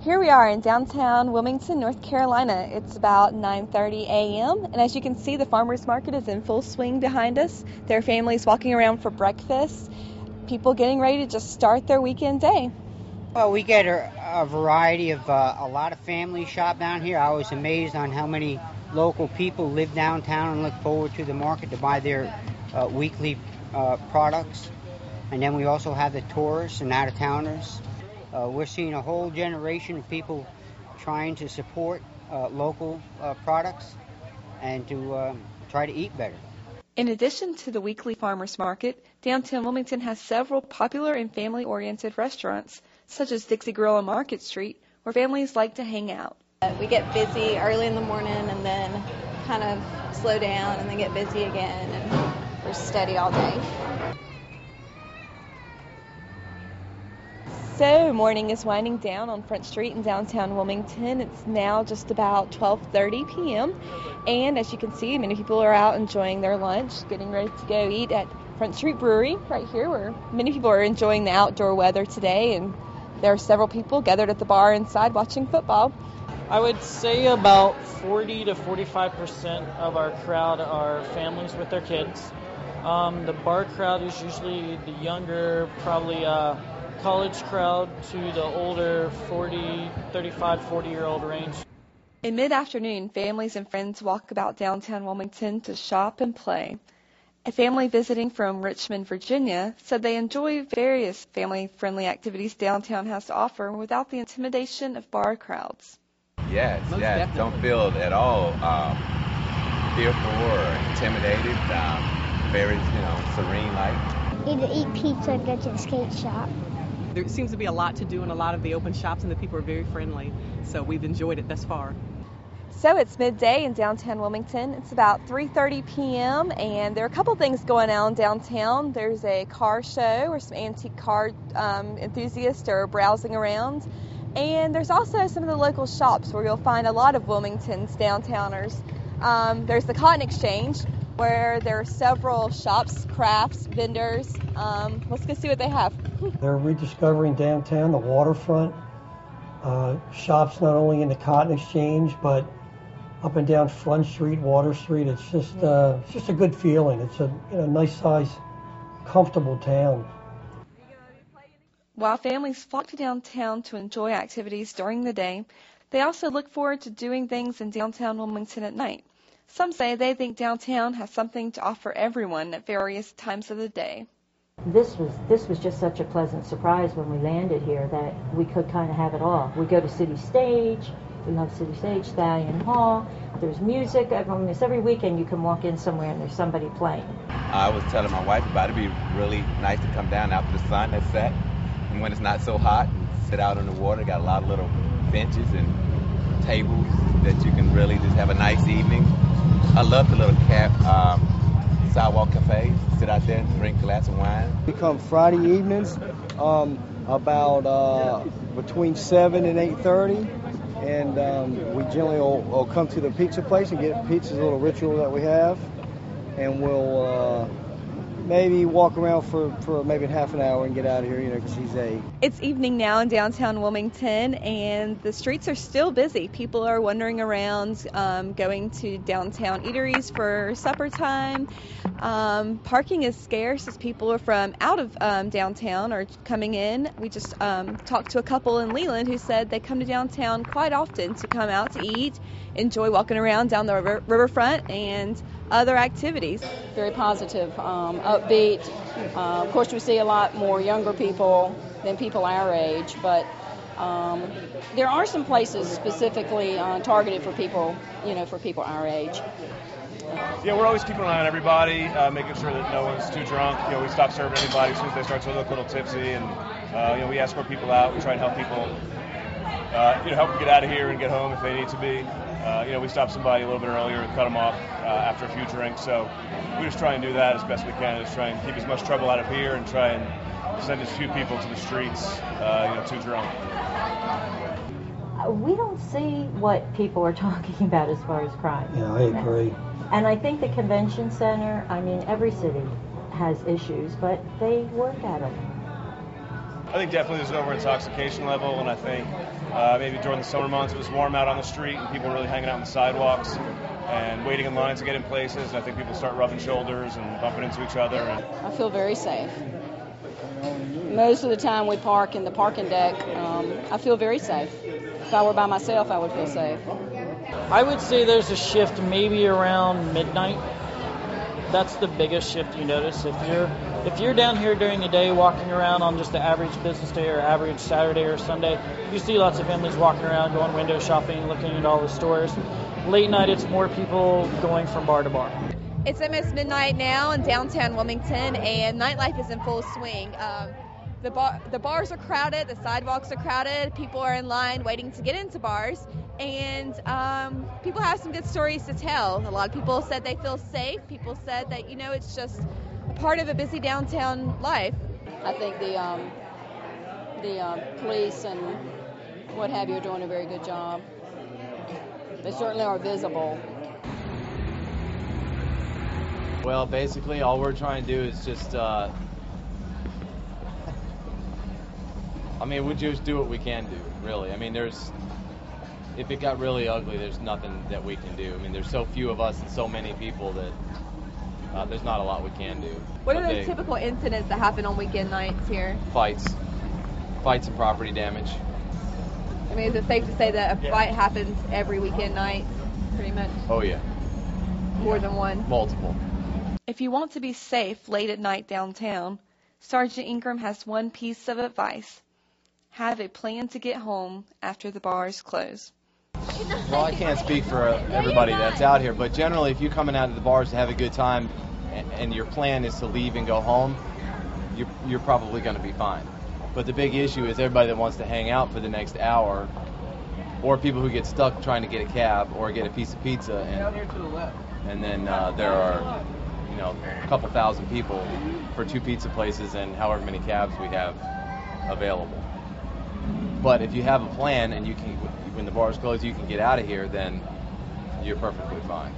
Here we are in downtown Wilmington, North Carolina. It's about 9:30 a.m. and as you can see, the farmers market is in full swing behind us. There are families walking around for breakfast, people getting ready to just start their weekend day. Well, we get a variety of a lot of families shop down here. I was amazed on how many local people live downtown and look forward to the market to buy their weekly products. And then we also have the tourists and out-of-towners. We're seeing a whole generation of people trying to support local products and to try to eat better. In addition to the weekly farmers market, downtown Wilmington has several popular and family-oriented restaurants, such as Dixie Grill on Market Street, where families like to hang out. We get busy early in the morning and then kind of slow down and then get busy again, and we're steady all day. So morning is winding down on Front Street in downtown Wilmington. It's now just about 12:30 p.m. and as you can see, many people are out enjoying their lunch, getting ready to go eat at Front Street Brewery right here, where many people are enjoying the outdoor weather today, and there are several people gathered at the bar inside watching football. I would say about 40 to 45% of our crowd are families with their kids. The bar crowd is usually the younger, probably college crowd to the older 35, 40-year-old range. In mid-afternoon, families and friends walk about downtown Wilmington to shop and play. A family visiting from Richmond, Virginia, said they enjoy various family-friendly activities downtown has to offer without the intimidation of bar crowds. Yes, don't feel at all fearful or intimidated. Very, serene like. Either eat pizza and go to the skate shop. There seems to be a lot to do in a lot of the open shops, and the people are very friendly, so we've enjoyed it thus far. So it's midday in downtown Wilmington. It's about 3:30 p.m. and there are a couple things going on downtown. There's a car show where some antique car enthusiasts are browsing around. And there's also some of the local shops where you'll find a lot of Wilmington's downtowners. There's the Cotton Exchange, where there are several shops, crafts, vendors. Let's go see what they have. They're rediscovering downtown, the waterfront, shops not only in the Cotton Exchange, but up and down Front Street, Water Street. It's just a good feeling. It's a nice size, comfortable town. While families flock to downtown to enjoy activities during the day, they also look forward to doing things in downtown Wilmington at night. Some say they think downtown has something to offer everyone at various times of the day. This was just such a pleasant surprise when we landed here that we could kind of have it all. We go to City Stage. We love City Stage, Stallion Hall. There's music. Almost every weekend you can walk in somewhere and there's somebody playing. I was telling my wife about it. It'd be really nice to come down after the sun has set and when it's not so hot and sit out on the water. Got a lot of little benches and tables that you can really just have a nice evening. I love the little sidewalk cafes. Sit out there and drink a glass of wine. We come Friday evenings about between 7 and 8:30. And we generally will come to the pizza place and get pizza, a little ritual that we have. And we'll maybe walk around for maybe half an hour and get out of here, because he's It's evening now in downtown Wilmington, and the streets are still busy. People are wandering around, going to downtown eateries for supper time. Parking is scarce as people are from out of downtown are coming in. We just talked to a couple in Leland who said they come to downtown quite often to come out to eat, enjoy walking around down the riverfront and other activities. Very positive, upbeat. Of course, we see a lot more younger people than people our age, but there are some places specifically targeted for people, for people our age. Yeah, we're always keeping an eye on everybody, making sure that no one's too drunk. We stop serving anybody as soon as they start to look a little tipsy, and we escort people out. We try and help people, help them get out of here and get home if they need to be. We stop somebody a little bit earlier and cut them off after a few drinks. So we just try and do that as best we can. Just try and keep as much trouble out of here and try and send as few people to the streets, too drunk. We don't see what people are talking about as far as crime. Yeah, I agree. And I think the convention center, every city has issues, but they work at them. I think definitely there's an over-intoxication level, and I think Maybe during the summer months, it was warm out on the street and people were really hanging out on the sidewalks and waiting in lines to get in places. And I think people start rubbing shoulders and bumping into each other. I feel very safe. Most of the time we park in the parking deck. I feel very safe. If I were by myself, I would feel safe. I would say there's a shift maybe around midnight. That's the biggest shift you notice. If you're down here during the day walking around on just the average business day or average Saturday or Sunday, you see lots of families walking around, going window shopping, looking at all the stores. Late night, it's more people going from bar to bar. It's almost midnight now in downtown Wilmington, and nightlife is in full swing. The bars are crowded, the sidewalks are crowded, people are in line waiting to get into bars, and people have some good stories to tell. A lot of people said they feel safe. People said that, it's just a part of a busy downtown life. I think the police and what have you are doing a very good job. They certainly are visible. Well, basically, all we're trying to do is just, we just do what we can do, really. If it got really ugly, there's nothing that we can do. There's so few of us and so many people that there's not a lot we can do. What are the typical incidents that happen on weekend nights here? Fights and property damage. Is it safe to say that a fight happens every weekend night, pretty much? Oh, yeah. More than one? Multiple. If you want to be safe late at night downtown, Sergeant Ingram has one piece of advice. Have a plan to get home after the bars close. Well, I can't speak for everybody that's out here, but generally if you're coming out to the bars to have a good time and your plan is to leave and go home, you're probably going to be fine. But the big issue is everybody that wants to hang out for the next hour, or people who get stuck trying to get a cab or get a piece of pizza, and then there are a couple thousand people for 2 pizza places and however many cabs we have available. But if you have a plan and you can, when the bars close, you can get out of here, then you're perfectly fine.